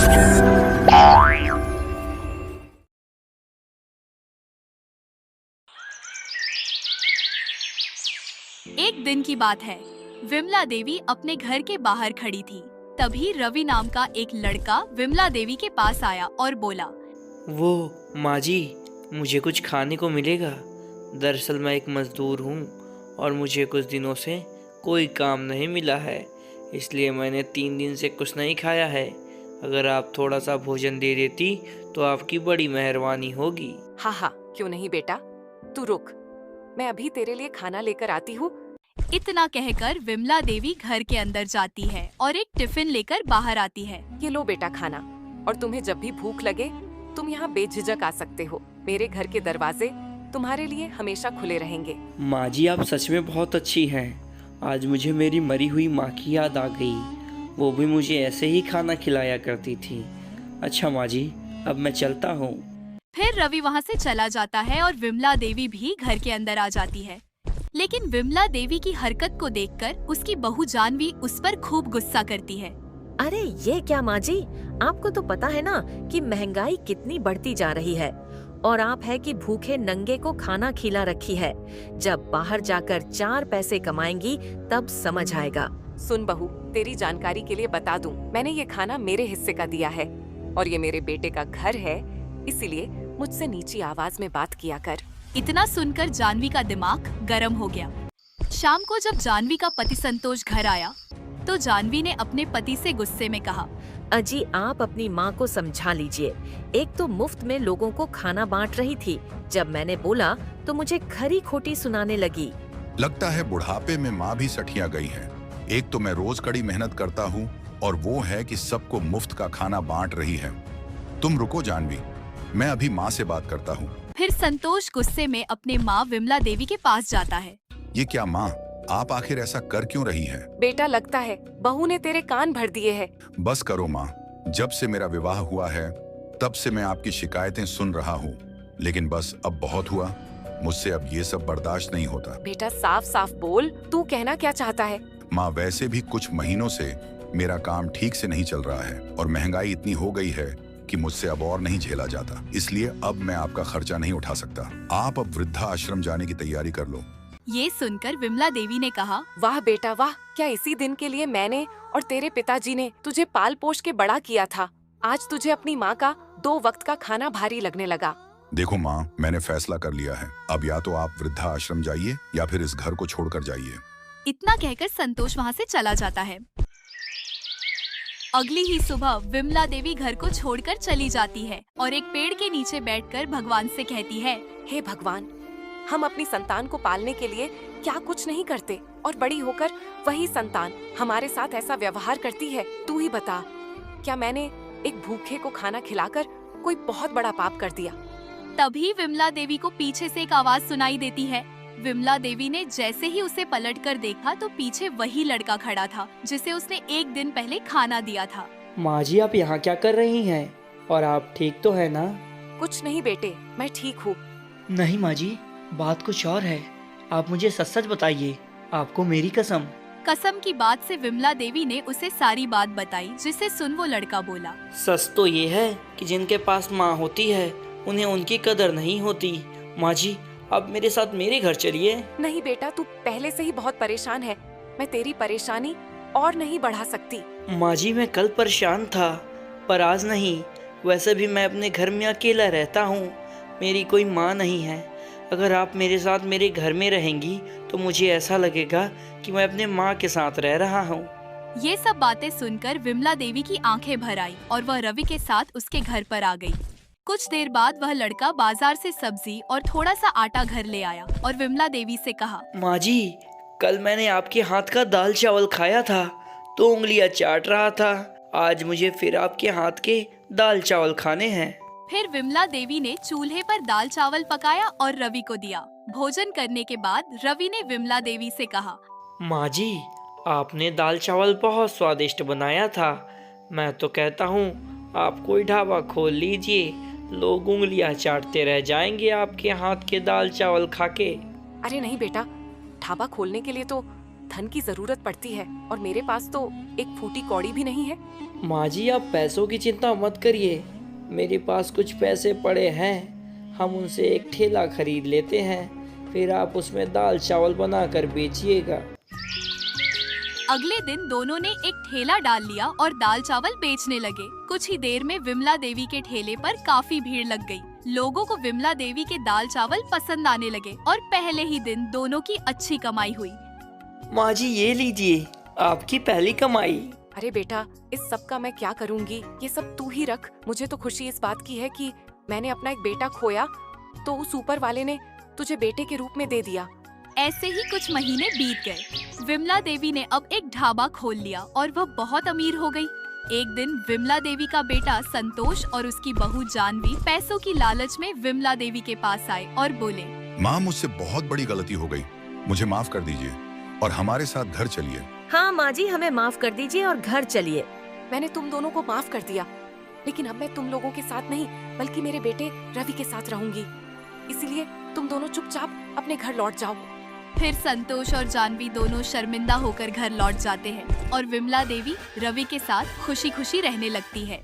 एक दिन की बात है। विमला देवी अपने घर के बाहर खड़ी थी। तभी रवि नाम का एक लड़का विमला देवी के पास आया और बोला, वो माँ जी, मुझे कुछ खाने को मिलेगा? दरअसल मैं एक मजदूर हूँ और मुझे कुछ दिनों से कोई काम नहीं मिला है, इसलिए मैंने 3 दिन से कुछ नहीं खाया है। अगर आप थोड़ा सा भोजन दे देती तो आपकी बड़ी मेहरबानी होगी। हाँ हाँ, क्यों नहीं बेटा, तू रुक, मैं अभी तेरे लिए खाना लेकर आती हूँ। इतना कहकर विमला देवी घर के अंदर जाती है और एक टिफिन लेकर बाहर आती है। ये लो बेटा खाना, और तुम्हें जब भी भूख लगे तुम यहाँ बेझिझक आ सकते हो। मेरे घर के दरवाजे तुम्हारे लिए हमेशा खुले रहेंगे। माँ जी, आप सच में बहुत अच्छी हैं। आज मुझे मेरी मरी हुई माँ की याद आ गई। वो भी मुझे ऐसे ही खाना खिलाया करती थी। अच्छा माँ जी, अब मैं चलता हूँ। फिर रवि वहाँ से चला जाता है और विमला देवी भी घर के अंदर आ जाती है। लेकिन विमला देवी की हरकत को देखकर उसकी बहू जानवी उस पर खूब गुस्सा करती है। अरे ये क्या माँ जी, आपको तो पता है ना कि महंगाई कितनी बढ़ती जा रही है, और आप है कि भूखे नंगे को खाना खिला रखी है। जब बाहर जाकर 4 पैसे कमाएंगी तब समझ आएगा। सुन बहू, तेरी जानकारी के लिए बता दूं, मैंने ये खाना मेरे हिस्से का दिया है और ये मेरे बेटे का घर है, इसीलिए मुझसे नीची आवाज में बात किया कर। इतना सुनकर जानवी का दिमाग गर्म हो गया। शाम को जब जानवी का पति संतोष घर आया तो जानवी ने अपने पति से गुस्से में कहा, अजी आप अपनी माँ को समझा लीजिए। एक तो मुफ्त में लोगों को खाना बांट रही थी, जब मैंने बोला तो मुझे खरी खोटी सुनाने लगी। लगता है बुढ़ापे में माँ भी सठिया गई है। एक तो मैं रोज कड़ी मेहनत करता हूँ और वो है कि सबको मुफ्त का खाना बांट रही है। तुम रुको जानवी, मैं अभी माँ से बात करता हूँ। फिर संतोष गुस्से में अपने माँ विमला देवी के पास जाता है। ये क्या माँ, आप आखिर ऐसा कर क्यों रही हैं? बेटा लगता है बहू ने तेरे कान भर दिए हैं। बस करो माँ, जब से मेरा विवाह हुआ है तब से मैं आपकी शिकायतें सुन रहा हूँ, लेकिन बस अब बहुत हुआ। मुझसे अब ये सब बर्दाश्त नहीं होता। बेटा साफ साफ बोल, तू कहना क्या चाहता है? माँ, वैसे भी कुछ महीनों से मेरा काम ठीक से नहीं चल रहा है और महंगाई इतनी हो गई है कि मुझसे अब और नहीं झेला जाता। इसलिए अब मैं आपका खर्चा नहीं उठा सकता। आप अब वृद्धा आश्रम जाने की तैयारी कर लो। ये सुनकर विमला देवी ने कहा, वाह बेटा वाह, क्या इसी दिन के लिए मैंने और तेरे पिताजी ने तुझे पाल पोष के बड़ा किया था। आज तुझे अपनी माँ का 2 वक्त का खाना भारी लगने लगा। देखो माँ, मैंने फैसला कर लिया है। अब या तो आप वृद्धा आश्रम जाइए या फिर इस घर को छोड़कर जाइए। इतना कहकर संतोष वहाँ से चला जाता है। अगली ही सुबह विमला देवी घर को छोड़कर चली जाती है और एक पेड़ के नीचे बैठकर भगवान से कहती है, हे भगवान, हम अपनी संतान को पालने के लिए क्या कुछ नहीं करते और बड़ी होकर वही संतान हमारे साथ ऐसा व्यवहार करती है। तू ही बता, क्या मैंने एक भूखे को खाना खिलाकर कोई बहुत बड़ा पाप कर दिया? तभी विमला देवी को पीछे से एक आवाज सुनाई देती है। विमला देवी ने जैसे ही उसे पलटकर देखा तो पीछे वही लड़का खड़ा था जिसे उसने 1 दिन पहले खाना दिया था। माँ जी, आप यहाँ क्या कर रही हैं? और आप ठीक तो है ना? कुछ नहीं बेटे, मैं ठीक हूँ। नहीं माँ जी, बात कुछ और है। आप मुझे सच सच बताइए, आपको मेरी कसम। कसम की बात से विमला देवी ने उसे सारी बात बताई, जिसे सुन वो लड़का बोला, सच तो ये है कि जिनके पास माँ होती है उन्हें उनकी कदर नहीं होती। माँ जी, अब मेरे साथ मेरे घर चलिए। नहीं बेटा, तू पहले से ही बहुत परेशान है, मैं तेरी परेशानी और नहीं बढ़ा सकती। माँ जी, मैं कल परेशान था पर आज नहीं। वैसे भी मैं अपने घर में अकेला रहता हूँ, मेरी कोई माँ नहीं है। अगर आप मेरे साथ मेरे घर में रहेंगी तो मुझे ऐसा लगेगा कि मैं अपने माँ के साथ रह रहा हूँ। ये सब बातें सुनकर विमला देवी की आंखें भर आई और वह रवि के साथ उसके घर पर आ गई। कुछ देर बाद वह लड़का बाजार से सब्जी और थोड़ा सा आटा घर ले आया और विमला देवी से कहा, माँ जी, कल मैंने आपके हाथ का दाल चावल खाया था तो उंगलियां चाट रहा था। आज मुझे फिर आपके हाथ के दाल चावल खाने हैं। फिर विमला देवी ने चूल्हे पर दाल चावल पकाया और रवि को दिया। भोजन करने के बाद रवि ने विमला देवी से कहा, माँ जी, आपने दाल चावल बहुत स्वादिष्ट बनाया था। मैं तो कहता हूँ आप कोई ढाबा खोल लीजिए, लोग उंगलियां चाटते रह जाएंगे आपके हाथ के दाल चावल खा के। अरे नहीं बेटा, ढाबा खोलने के लिए तो धन की जरूरत पड़ती है और मेरे पास तो एक फूटी कौड़ी भी नहीं है। माँ जी, आप पैसों की चिंता मत करिए, मेरे पास कुछ पैसे पड़े हैं, हम उनसे एक ठेला खरीद लेते हैं, फिर आप उसमें दाल चावल बनाकर बेचिएगा। अगले दिन दोनों ने एक ठेला डाल लिया और दाल चावल बेचने लगे। कुछ ही देर में विमला देवी के ठेले पर काफी भीड़ लग गई। लोगों को विमला देवी के दाल चावल पसंद आने लगे और पहले ही दिन दोनों की अच्छी कमाई हुई। माँ जी, ये लीजिए आपकी पहली कमाई। अरे बेटा, इस सब का मैं क्या करूँगी, ये सब तू ही रख। मुझे तो खुशी इस बात की है कि मैंने अपना एक बेटा खोया तो उस ऊपर वाले ने तुझे बेटे के रूप में दे दिया। ऐसे ही कुछ महीने बीत गए। विमला देवी ने अब एक ढाबा खोल लिया और वह बहुत अमीर हो गई। एक दिन विमला देवी का बेटा संतोष और उसकी बहू जानवी पैसों की लालच में विमला देवी के पास आए और बोले, माँ, मुझसे बहुत बड़ी गलती हो गई, मुझे माफ कर दीजिए और हमारे साथ घर चलिए। हाँ माँ जी, हमें माफ कर दीजिए और घर चलिए। मैंने तुम दोनों को माफ कर दिया, लेकिन अब मैं तुम लोगों के साथ नहीं बल्कि मेरे बेटे रवि के साथ रहूंगी। इसीलिए तुम दोनों चुपचाप अपने घर लौट जाओ। फिर संतोष और जानवी दोनों शर्मिंदा होकर घर लौट जाते हैं और विमला देवी रवि के साथ खुशी खुशी रहने लगती है।